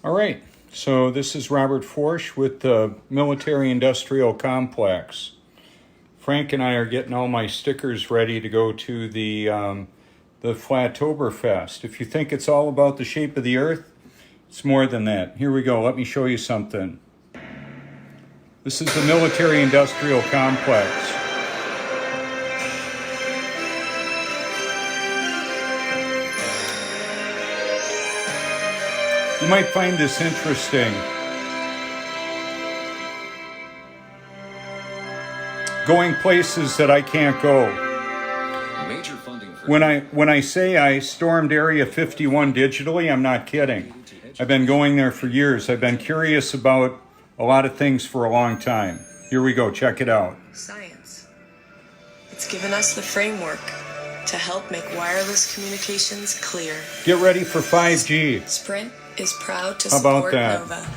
All right, so this is Robert Forsch with the Military Industrial Complex. Frank and I are getting all my stickers ready to go to the Flatoberfest. If you think it's all about the shape of the earth, it's more than that. Here we go, let me show you something. This is the Military Industrial Complex. You might find this interesting. Going places that I can't go. Major funding for When I say I stormed Area 51 digitally, I'm not kidding. I've been going there for years. I've been curious about a lot of things for a long time. Here we go, check it out. Science. It's given us the framework to help make wireless communications clear. Get ready for 5G. Sprint is proud to How about support that? Nova.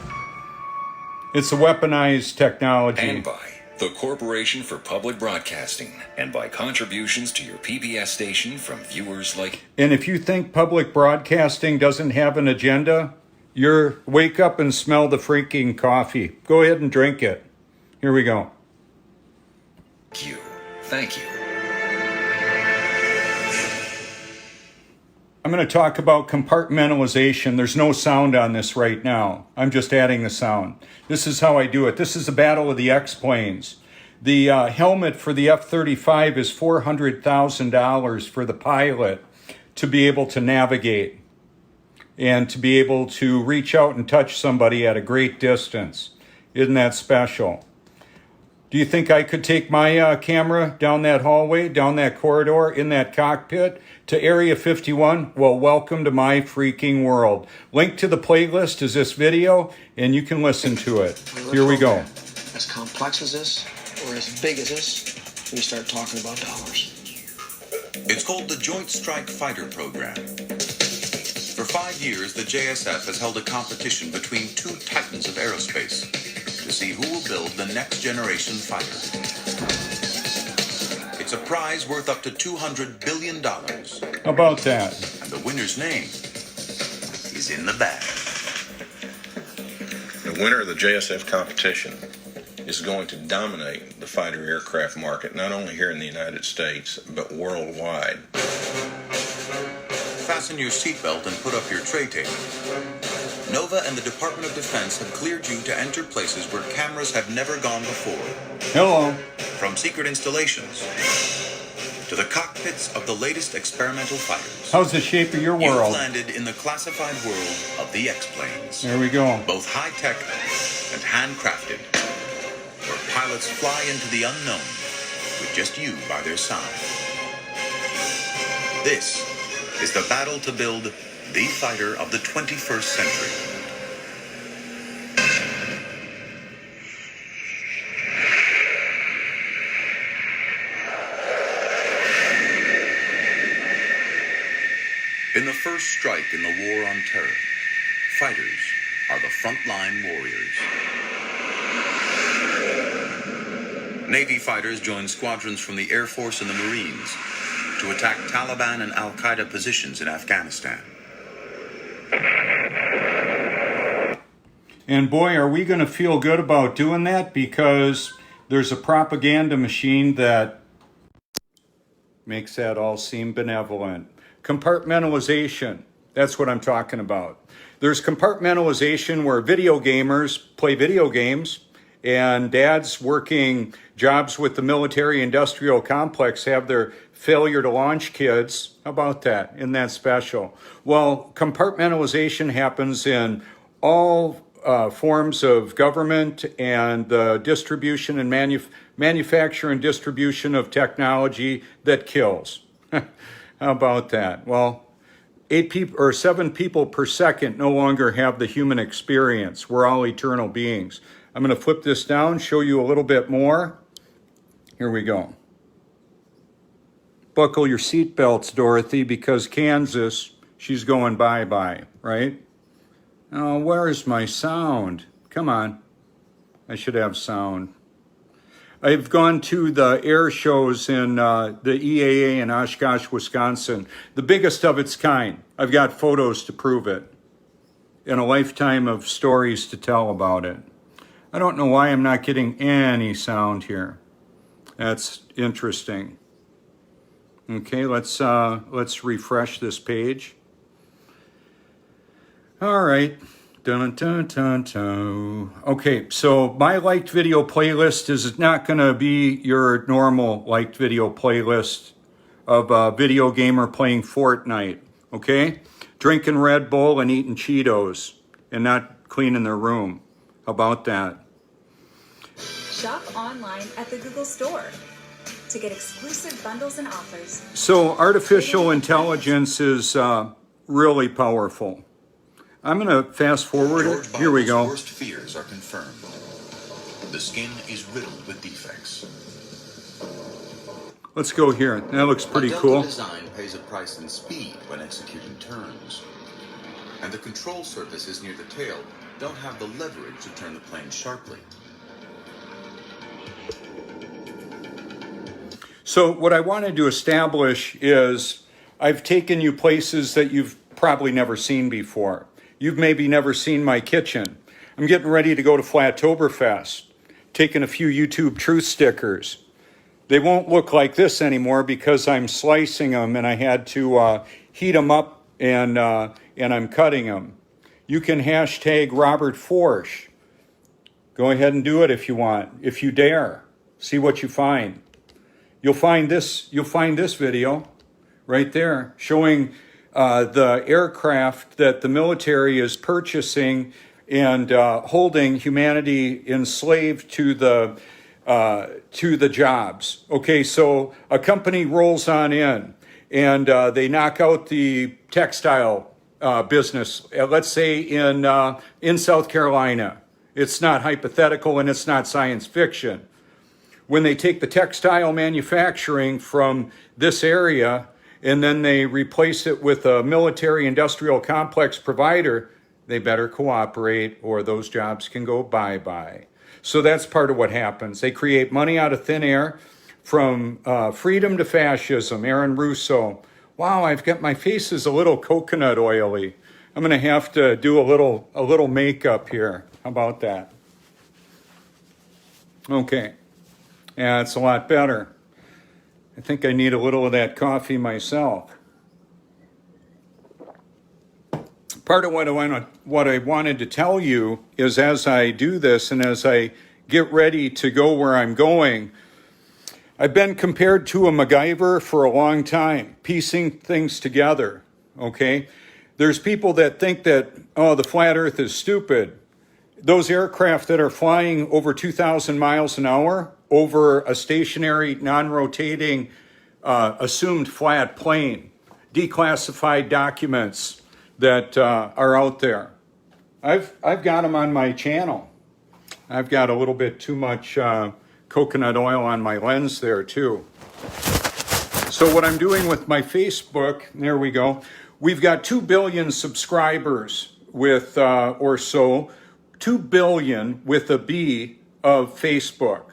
It's a weaponized technology. and by the Corporation for Public Broadcasting, and by contributions to your PBS station from viewers like... And if you think public broadcasting doesn't have an agenda, wake up and smell the freaking coffee. Go ahead and drink it. Here we go. you. Thank you. I'm going to talk about compartmentalization. There's no sound on this right now. I'm just adding the sound. This is how I do it. This is the Battle of the X-Planes. The helmet for the F-35 is $400,000 for the pilot to be able to navigate and to be able to reach out and touch somebody at a great distance. Isn't that special? Do you think I could take my camera down that hallway, down that corridor, in that cockpit to Area 51? Well, welcome to my freaking world. Link to the playlist is this video, and you can listen to it. Here we go. As complex as this, or as big as this, we start talking about dollars. It's called the Joint Strike Fighter Program. For 5 years, the JSF has held a competition between two titans of aerospace to see who will build the next generation fighter. It's a prize worth up to $200 billion. How about that? And the winner's name is in the bag. The winner of the JSF competition is going to dominate the fighter aircraft market, not only here in the United States, but worldwide. Fasten your seatbelt and put up your tray table. Nova and the Department of Defense have cleared you to enter places where cameras have never gone before. Hello. From secret installations to the cockpits of the latest experimental fighters. How's the shape of your world? You've landed in the classified world of the X-Planes. There we go. Both high-tech and handcrafted, where pilots fly into the unknown with just you by their side. This is the battle to build the fighter of the 21st century. In the first strike in the war on terror, fighters are the frontline warriors. Navy fighters join squadrons from the Air Force and the Marines to attack Taliban and Al-Qaeda positions in Afghanistan. And boy, are we going to feel good about doing that, because there's a propaganda machine that makes that all seem benevolent. Compartmentalization, that's what I'm talking about. There's compartmentalization where video gamers play video games, and dads working jobs with the military industrial complex have their failure to launch kids. How about that? Isn't that special? Well, compartmentalization happens in all forms of government and the distribution and manufacture and distribution of technology that kills. How about that? Well, 7 people per second no longer have the human experience. We're all eternal beings. I'm going to flip this down, show you a little bit more. Here we go. Buckle your seatbelts, Dorothy, because Kansas, she's going bye-bye, right? Oh, where's my sound? Come on. I should have sound. I've gone to the air shows in the EAA in Oshkosh, Wisconsin, the biggest of its kind. I've got photos to prove it. and a lifetime of stories to tell about it. I don't know why I'm not getting any sound here. That's interesting. Okay, let's refresh this page. All right. Dun, dun, dun, dun. Okay, so my liked video playlist is not going to be your normal liked video playlist of a video gamer playing Fortnite, okay? Drinking Red Bull and eating Cheetos and not cleaning their room. How about that? Shop online at the Google Store to get exclusive bundles and offers. So artificial intelligence is really powerful. I'm going to fast forward it. Here we go. Worst fears are confirmed. The skin is riddled with defects. Let's go here. That looks pretty Delta cool. design pays a price in speed when executing turns. And the control surfaces near the tail don't have the leverage to turn the plane sharply. So what I wanted to establish is I've taken you places that you've probably never seen before. You've maybe never seen my kitchen. I'm getting ready to go to Flattoberfest, taking a few YouTube Truth stickers. They won't look like this anymore because I'm slicing them and I had to heat them up and I'm cutting them. You can hashtag Robert Forsch. Go ahead and do it if you want, if you dare. See what you find. You'll find this video right there showing the aircraft that the military is purchasing and holding humanity enslaved to the jobs. Okay, so a company rolls on in and they knock out the textile business. Let's say in South Carolina. It's not hypothetical and it's not science fiction. When they take the textile manufacturing from this area and then they replace it with a military industrial complex provider, they better cooperate or those jobs can go bye-bye. So that's part of what happens. They create money out of thin air from freedom to fascism. Aaron Russo. Wow, I've got my face is a little coconut oily. I'm going to have to do a little makeup here. How about that? Okay. Yeah, it's a lot better. I think I need a little of that coffee myself. Part of what I wanted to tell you is as I do this and as I get ready to go where I'm going, I've been compared to a MacGyver for a long time, piecing things together, okay? There's people that think that, oh, the flat earth is stupid. Those aircraft that are flying over 2,000 miles an hour over a stationary, non-rotating, assumed flat plane, declassified documents that are out there. I've got them on my channel. I've got a little bit too much coconut oil on my lens there too. So what I'm doing with my Facebook, there we go. We've got 2 billion subscribers with, or so, 2 billion with a B of Facebook.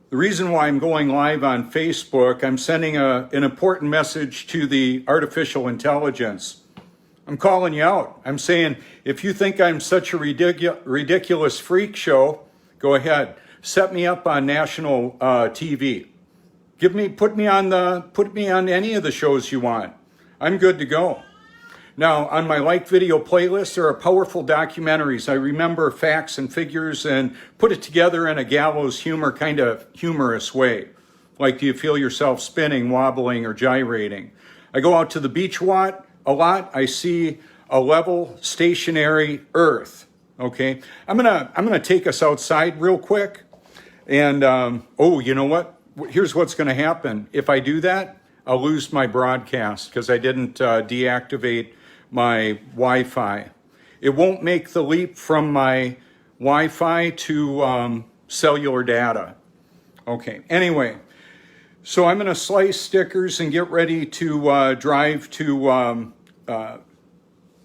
The reason why I'm going live on Facebook, I'm sending an important message to the artificial intelligence. I'm calling you out. I'm saying, if you think I'm such a ridiculous freak show, go ahead. Set me up on national TV. Put me on any of the shows you want. I'm good to go. Now, on my like video playlist, there are powerful documentaries. I remember facts and figures and put it together in a gallows humor, kind of humorous way. Like, do you feel yourself spinning, wobbling, or gyrating? I go out to the beach a lot. I see a level, stationary Earth. Okay, I'm gonna take us outside real quick. And oh, you know what? Here's what's going to happen. If I do that, I'll lose my broadcast because I didn't deactivate my Wi-Fi. It won't make the leap from my Wi-Fi to cellular data. Okay, anyway, so I'm going to slice stickers and get ready to drive to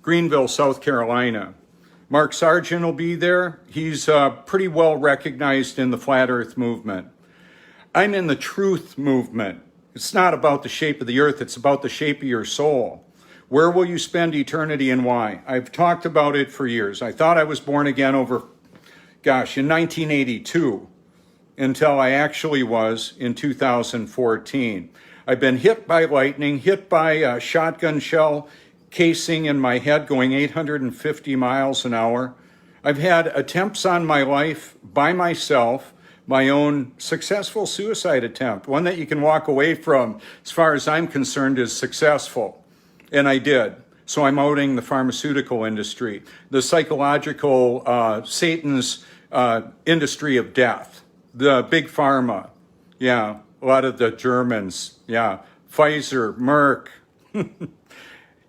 Greenville, South Carolina. Mark Sargent will be there. He's pretty well recognized in the Flat Earth movement. I'm in the truth movement. It's not about the shape of the earth, it's about the shape of your soul. Where will you spend eternity and why? I've talked about it for years. I thought I was born again in 1982 until I actually was in 2014. I've been hit by lightning, hit by a shotgun shell casing in my head going 850 miles an hour. I've had attempts on my life by myself, my own successful suicide attempt, one that you can walk away from, as far as I'm concerned, is successful. And I did. So I'm outing the pharmaceutical industry, the psychological, Satan's industry of death, the big pharma. Yeah, a lot of the Germans. Yeah, Pfizer, Merck.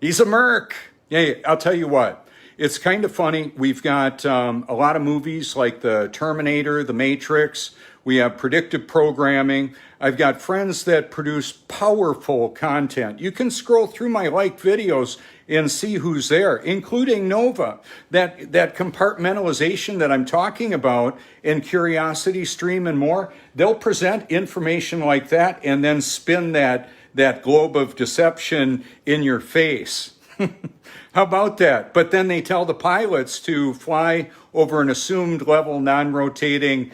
He's a Merc. Yeah, I'll tell you what. It's kind of funny. We've got a lot of movies like The Terminator, The Matrix. We have predictive programming. I've got friends that produce powerful content. You can scroll through my liked videos and see who's there, including Nova. That compartmentalization that I'm talking about, and Curiosity Stream and more, they'll present information like that and then spin that globe of deception in your face. How about that? But then they tell the pilots to fly over an assumed level, non-rotating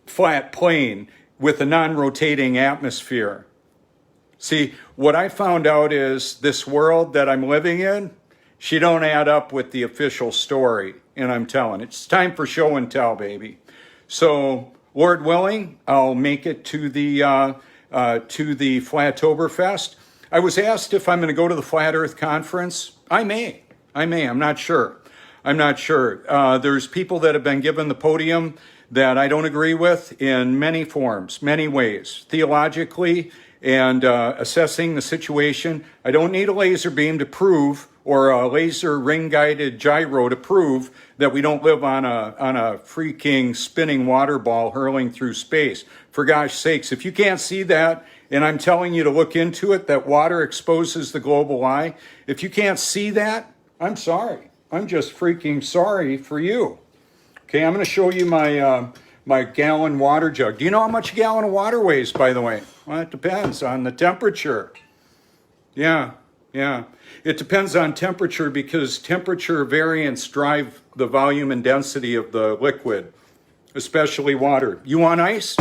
flat plane with a non-rotating atmosphere. See, what I found out is this world that I'm living in, she don't add up with the official story. And I'm telling, it's time for show and tell, baby. So, Lord willing, I'll make it to the Flatoberfest. I was asked if I'm going to go to the Flat Earth Conference. I may. I'm not sure. There's people that have been given the podium that I don't agree with in many forms, many ways, theologically and assessing the situation. I don't need a laser beam to prove, or a laser ring-guided gyro to prove that we don't live on a freaking spinning water ball hurling through space. For gosh sakes, if you can't see that, and I'm telling you to look into it, that water exposes the global eye. If you can't see that, I'm sorry. I'm just freaking sorry for you. Okay, I'm going to show you my gallon water jug. Do you know how much a gallon of water weighs, by the way? Well, it depends on the temperature. Yeah. It depends on temperature because temperature variants drive the volume and density of the liquid, especially water. You want ice?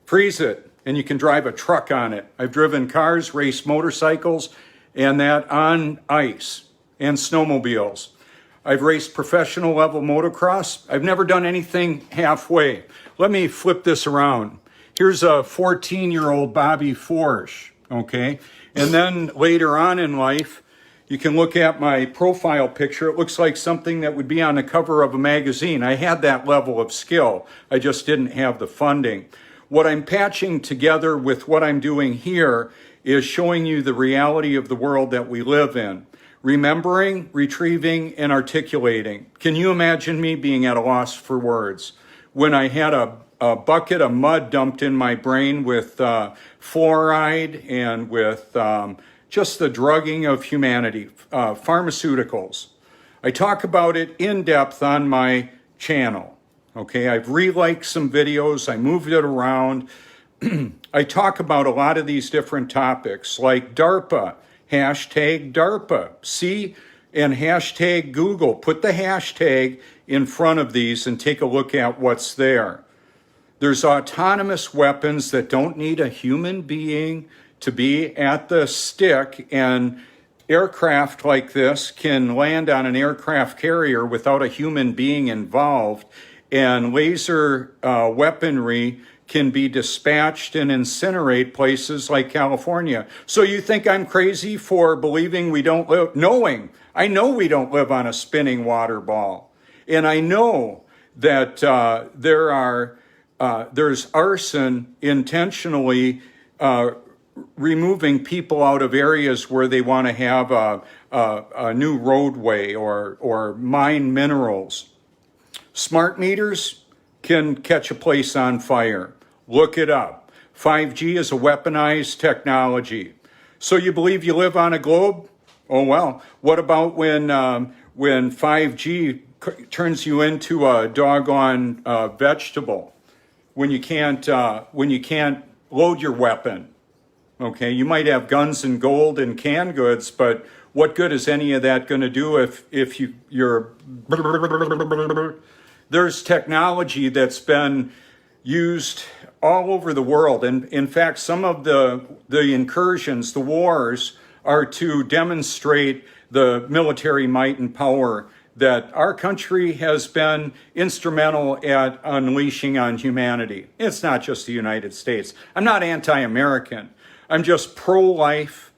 Freeze it, and you can drive a truck on it. I've driven cars, raced motorcycles, and that on ice, and snowmobiles. I've raced professional level motocross. I've never done anything halfway. Let me flip this around. Here's a 14-year-old Bobby Forsch, okay? And then later on in life, you can look at my profile picture. It looks like something that would be on the cover of a magazine. I had that level of skill. I just didn't have the funding. What I'm patching together with what I'm doing here is showing you the reality of the world that we live in. Remembering, retrieving, and articulating. Can you imagine me being at a loss for words? When I had a bucket of mud dumped in my brain with fluoride and with just the drugging of humanity, pharmaceuticals. I talk about it in depth on my channel. Okay, I've reliked some videos, I moved it around. I talk about a lot of these different topics like DARPA, hashtag DARPA, see, and hashtag Google. Put the hashtag in front of these and take a look at what's there. There's autonomous weapons that don't need a human being to be at the stick, and aircraft like this can land on an aircraft carrier without a human being involved, and laser weaponry can be dispatched and incinerate places like California. So you think I'm crazy for believing we don't live, I know we don't live on a spinning water ball. And I know that there's arson intentionally removing people out of areas where they want to have a new roadway or mine minerals. Smart meters can catch a place on fire. Look it up. 5G is a weaponized technology. So you believe you live on a globe? Oh, well, what about when 5G turns you into a doggone vegetable? When you can't load your weapon? Okay, you might have guns and gold and canned goods, but what good is any of that going to do if you're there's technology that's been used all over the world, and in fact, some of the incursions, the wars, are to demonstrate the military might and power that our country has been instrumental at unleashing on humanity. It's not just the United States. I'm not anti-American. I'm just pro-life.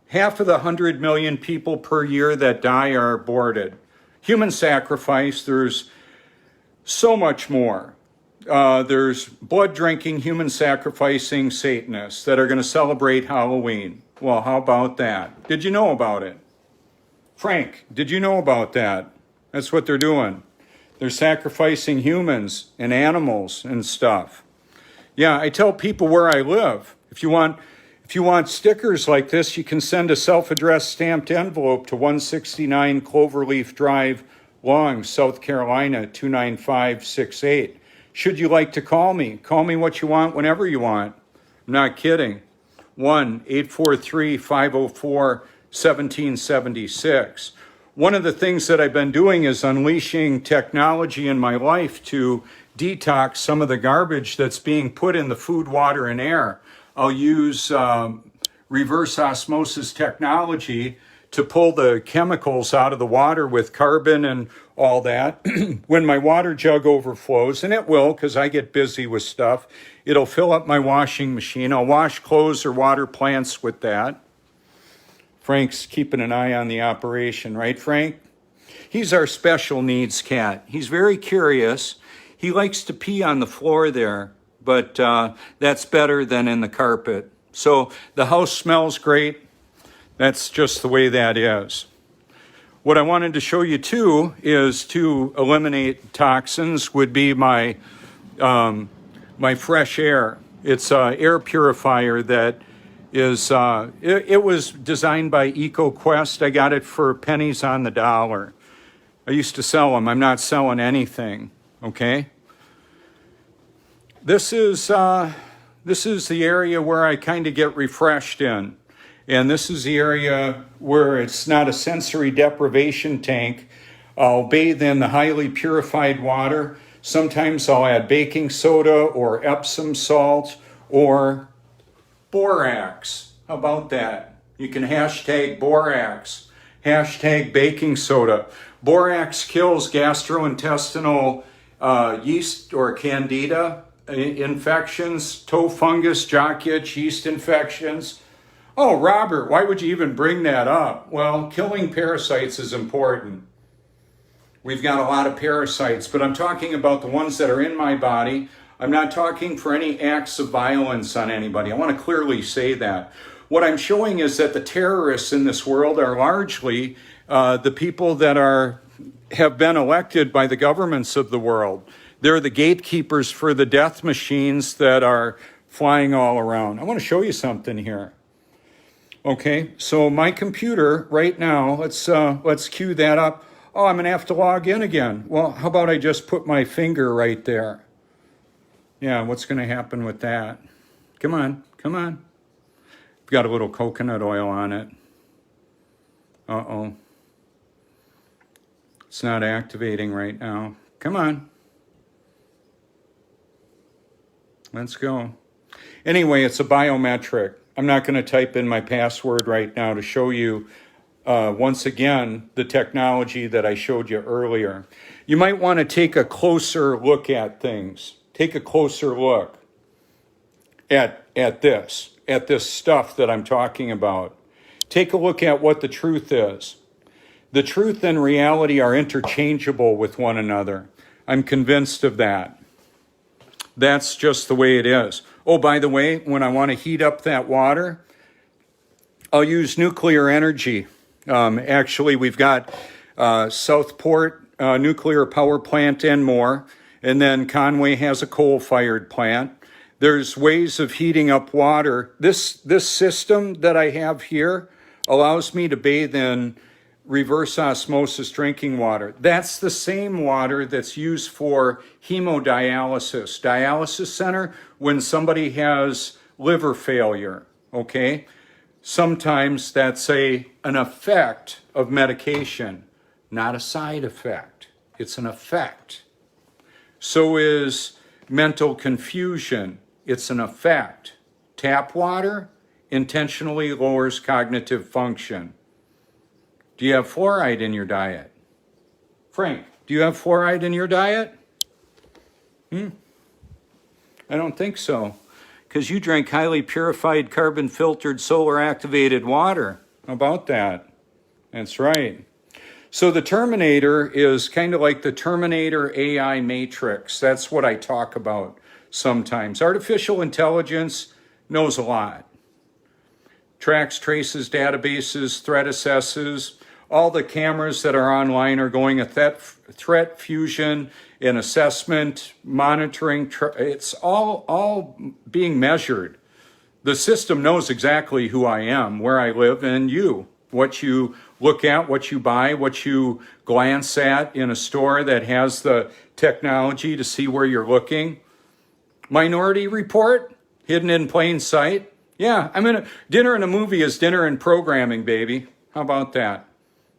Half of the 100 million people per year that die are aborted. Human sacrifice, there's so much more. There's blood-drinking, human sacrificing Satanists that are going to celebrate Halloween. Well, how about that? Did you know about it? Frank, did you know about that? That's what they're doing. They're sacrificing humans and animals and stuff. Yeah, I tell people where I live. If you want stickers like this, you can send a self-addressed stamped envelope to 169 Cloverleaf Drive, Long, South Carolina, 29568. Should you like to call me what you want whenever you want. I'm not kidding. 1-843-504-1776. One of the things that I've been doing is unleashing technology in my life to detox some of the garbage that's being put in the food, water, and air. I'll use reverse osmosis technology to pull the chemicals out of the water with carbon and all that. When my water jug overflows, and it will because I get busy with stuff, it'll fill up my washing machine. I'll wash clothes or water plants with that. Frank's keeping an eye on the operation, right, Frank? He's our special needs cat. He's very curious. He likes to pee on the floor there, but that's better than in the carpet. So the house smells great. That's just the way that is. What I wanted to show you too is to eliminate toxins would be my fresh air. It's an air purifier that is, it was designed by EcoQuest. I got it for pennies on the dollar. I used to sell them. I'm not selling anything, okay? This is the area where I kind of get refreshed in. And this is the area where it's not a sensory deprivation tank. I'll bathe in the highly purified water. Sometimes I'll add baking soda or Epsom salt or borax. How about that? You can hashtag borax, hashtag baking soda. Borax kills gastrointestinal yeast or candida infections, toe fungus, jock itch, yeast infections. Oh, Robert, why would you even bring that up? Well, killing parasites is important. We've got a lot of parasites, but I'm talking about the ones that are in my body. I'm not talking for any acts of violence on anybody. I want to clearly say that. What I'm showing is that the terrorists in this world are largely the people that have been elected by the governments of the world. They're the gatekeepers for the death machines that are flying all around. I want to show you something here. Okay, so my computer right now, let's cue that up. Oh, I'm gonna have to log in again. Well, how about I just put my finger right there? Yeah, what's gonna happen with that? Come on. I've got a little coconut oil on it. Uh-oh. It's not activating right now. Come on. Let's go. Anyway, it's a biometric. I'm not going to type in my password right now to show you, once again, the technology that I showed you earlier. You might want to take a closer look at things. Take a closer look at this stuff that I'm talking about. Take a look at what the truth is. The truth and reality are interchangeable with one another. I'm convinced of that. That's just the way it is. Oh, by the way, when I want to heat up that water, I'll use nuclear energy. Actually, we've got Southport nuclear power plant and more. And then Conway has a coal-fired plant. There's ways of heating up water. This system that I have here allows me to bathe in reverse osmosis drinking water. That's the same water that's used for hemodialysis. Dialysis center, when somebody has liver failure, okay? Sometimes that's an effect of medication, not a side effect. It's an effect. So is mental confusion. It's an effect. Tap water intentionally lowers cognitive function. Do you have fluoride in your diet? Frank, do you have fluoride in your diet? I don't think so, because you drink highly purified, carbon-filtered, solar-activated water. How about that? That's right. So the Terminator is kind of like the Terminator AI matrix. That's what I talk about sometimes. Artificial intelligence knows a lot. Tracks, traces, databases, threat assesses. All the cameras that are online are going a threat fusion and assessment, monitoring. It's all being measured. The system knows exactly who I am, where I live, and you. What you look at, what you buy, what you glance at in a store that has the technology to see where you're looking. Minority Report, hidden in plain sight. Yeah, dinner and a movie is dinner and programming, baby. How about that?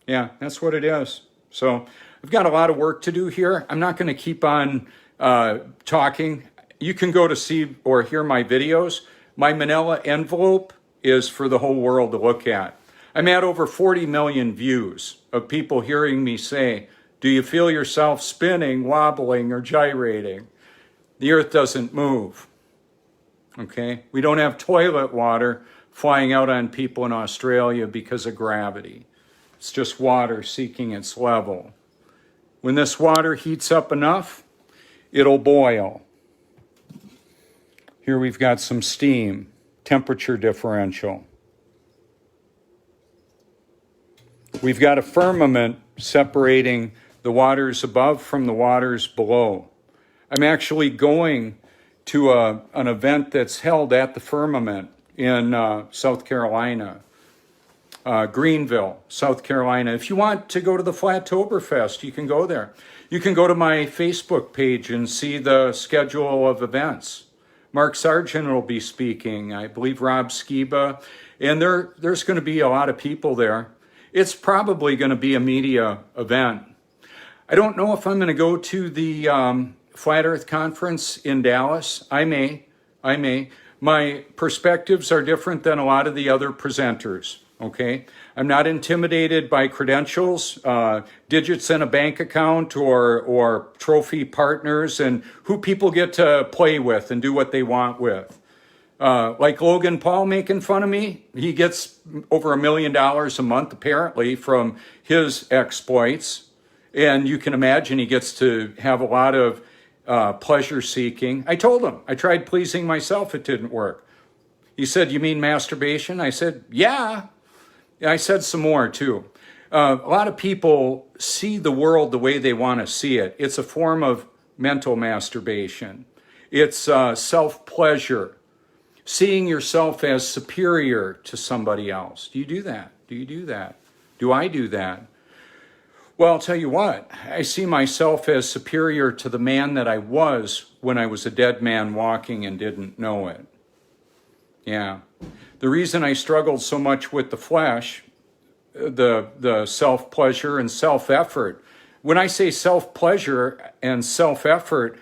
Yeah, that's what it is. So I've got a lot of work to do here. I'm not going to keep on talking. You can go to see or hear my videos. My manila envelope is for the whole world to look at. I'm at over 40 million views of people hearing me say, do you feel yourself spinning, wobbling, or gyrating? The earth doesn't move. Okay? We don't have toilet water flying out on people in Australia because of gravity. It's just water seeking its level. When this water heats up enough, it'll boil. Here we've got some steam, temperature differential. We've got a firmament separating the waters above from the waters below. I'm actually going to an event that's held at the firmament in South Carolina, Greenville, South Carolina. If you want to go to the Flattoberfest, you can go there. You can go to my Facebook page and see the schedule of events. Mark Sargent will be speaking, I believe Rob Skiba, and there's going to be a lot of people there. It's probably going to be a media event. I don't know if I'm going to go to the Flat Earth Conference in Dallas. I may. My perspectives are different than a lot of the other presenters, okay? I'm not intimidated by credentials, digits in a bank account, or trophy partners, and who people get to play with and do what they want with. Like Logan Paul making fun of me, he gets over $1 million a month, apparently, from his exploits. And you can imagine he gets to have a lot of pleasure seeking. I told him, I tried pleasing myself, it didn't work. He said, you mean masturbation? I said, yeah. I said some more too. A lot of people see the world the way they want to see it. It's a form of mental masturbation. It's self-pleasure. Seeing yourself as superior to somebody else. Do you do that? Do you do that? Do I do that? Well, I'll tell you what. I see myself as superior to the man that I was when I was a dead man walking and didn't know it. Yeah. The reason I struggled so much with the flesh, the self-pleasure and self-effort. When I say self-pleasure and self-effort,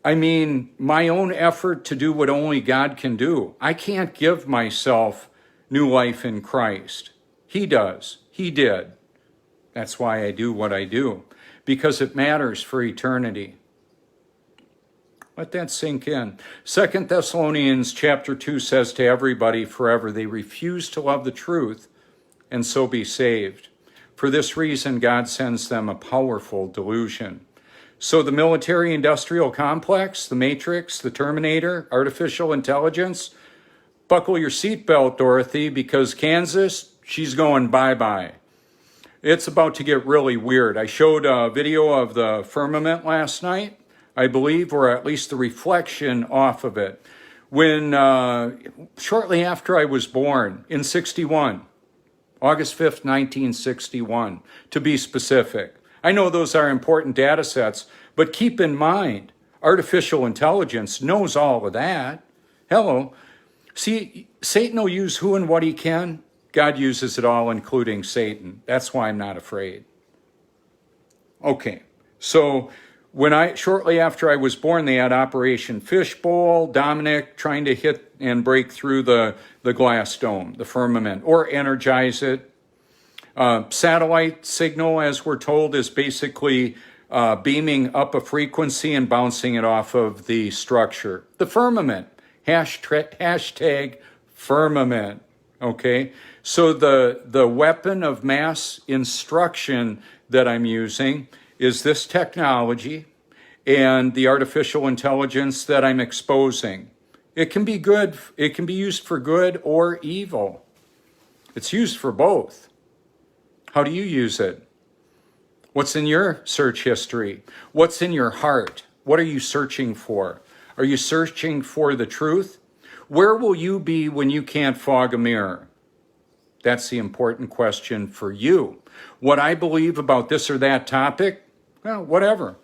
I mean my own effort to do what only God can do. I can't give myself new life in Christ. He does. He did. That's why I do what I do, because it matters for eternity. Let that sink in. 2 Thessalonians chapter 2 says to everybody forever, they refuse to love the truth and so be saved. For this reason, God sends them a powerful delusion. So the military-industrial complex, the Matrix, the Terminator, artificial intelligence, buckle your seatbelt, Dorothy, because Kansas, she's going bye-bye. It's about to get really weird. I showed a video of the firmament last night, I believe, or at least the reflection off of it. When, shortly after I was born, in 61, August 5th, 1961, to be specific. I know those are important data sets, but keep in mind, artificial intelligence knows all of that. Hello. See, Satan will use who and what he can. God uses it all, including Satan. That's why I'm not afraid. Okay, so shortly after I was born, they had Operation Fishbowl, Dominic trying to hit and break through the glass dome, the firmament, or energize it. Satellite signal, as we're told, is basically beaming up a frequency and bouncing it off of the structure. The firmament, hashtag firmament, okay? So the weapon of mass instruction that I'm using is this technology and the artificial intelligence that I'm exposing. It can be good, it can be used for good or evil. It's used for both. How do you use it? What's in your search history? What's in your heart? What are you searching for? Are you searching for the truth? Where will you be when you can't fog a mirror? That's the important question for you. What I believe about this or that topic, well, whatever.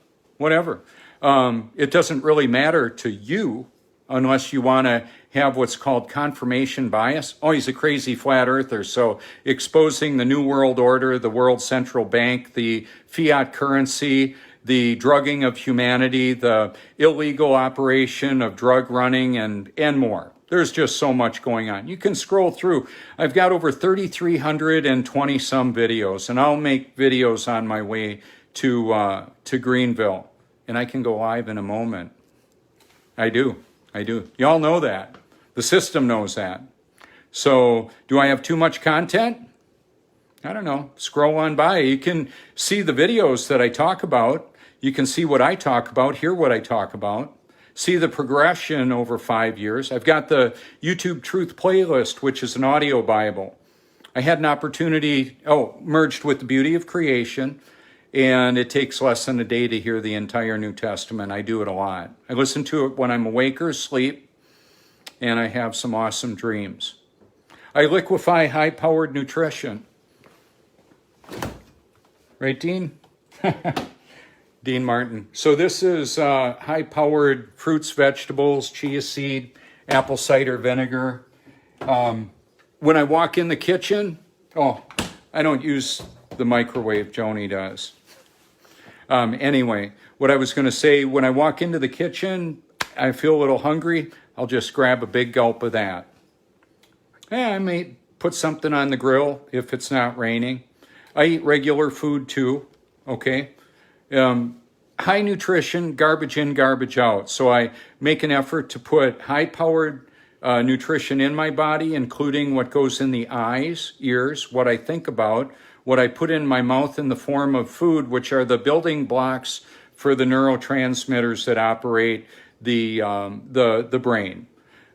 It doesn't really matter to you unless you want to have what's called confirmation bias. Oh, he's a crazy flat earther. So exposing the New World Order, the World Central Bank, the fiat currency, the drugging of humanity, the illegal operation of drug running, and more. There's just so much going on. You can scroll through. I've got over 3,320 some videos, and I'll make videos on my way to Greenville. And I can go live in a moment. I do. Y'all know that. The system knows that. So do I have too much content? I don't know. Scroll on by. You can see the videos that I talk about. You can see what I talk about, hear what I talk about, see the progression over 5 years. I've got the YouTube Truth playlist, which is an audio Bible. I had an opportunity, merged with the Beauty of Creation, and it takes less than a day to hear the entire New Testament. I do it a lot. I listen to it when I'm awake or asleep, and I have some awesome dreams. I liquefy high-powered nutrition. Right, Dean? Dean Martin. So this is high-powered fruits, vegetables, chia seed, apple cider vinegar. When I walk in the kitchen, I don't use the microwave, Joni does. Anyway, what I was going to say, when I walk into the kitchen, I feel a little hungry, I'll just grab a big gulp of that. I may put something on the grill if it's not raining. I eat regular food too, okay? High nutrition, garbage in, garbage out. So I make an effort to put high-powered nutrition in my body, including what goes in the eyes, ears, what I think about, what I put in my mouth in the form of food, which are the building blocks for the neurotransmitters that operate the brain.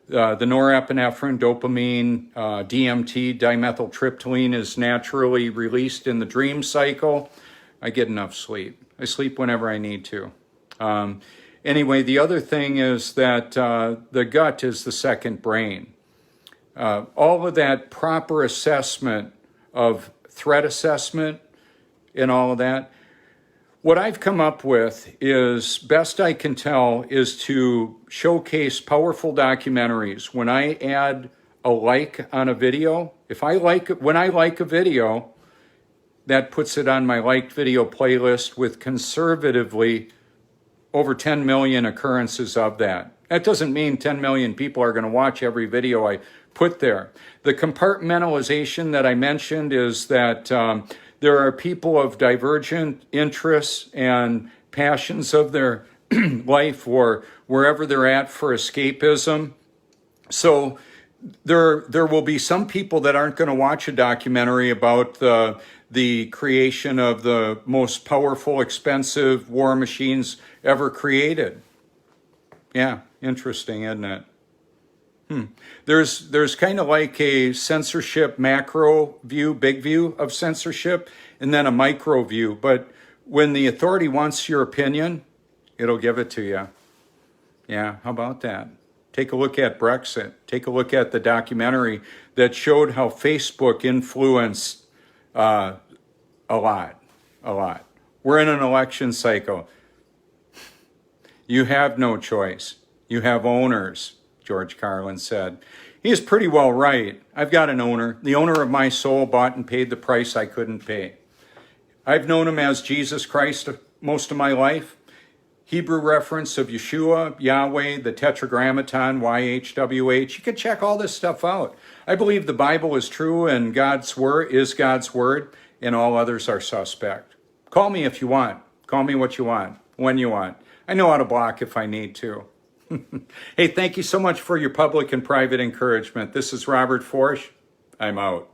The norepinephrine, dopamine, DMT, dimethyltryptamine is naturally released in the dream cycle. I get enough sleep. I sleep whenever I need to. Anyway, the other thing is that the gut is the second brain. All of that proper assessment of threat assessment and all of that, what I've come up with is, best I can tell, is to showcase powerful documentaries. When I add a like on a video, when I like a video, that puts it on my liked video playlist with conservatively over 10 million occurrences of that. That doesn't mean 10 million people are going to watch every video I put there. The compartmentalization that I mentioned is that there are people of divergent interests and passions of their life or wherever they're at for escapism. So there will be some people that aren't going to watch a documentary about the creation of the most powerful, expensive war machines ever created. Yeah, interesting, isn't it? There's kind of like a censorship macro view, big view of censorship, and then a micro view. But when the authority wants your opinion, it'll give it to you. Yeah, how about that? Take a look at Brexit. Take a look at the documentary that showed how Facebook influenced a lot. We're in an election cycle. You have no choice. You have owners, George Carlin said. He is pretty well right. I've got an owner. The owner of my soul bought and paid the price I couldn't pay. I've known him as Jesus Christ most of my life. Hebrew reference of Yeshua, Yahweh, the Tetragrammaton, YHWH. You can check all this stuff out. I believe the Bible is true and God's word is God's word, and all others are suspect. Call me if you want. Call me what you want, when you want. I know how to block if I need to. Hey, thank you so much for your public and private encouragement. This is Robert Forsch. I'm out.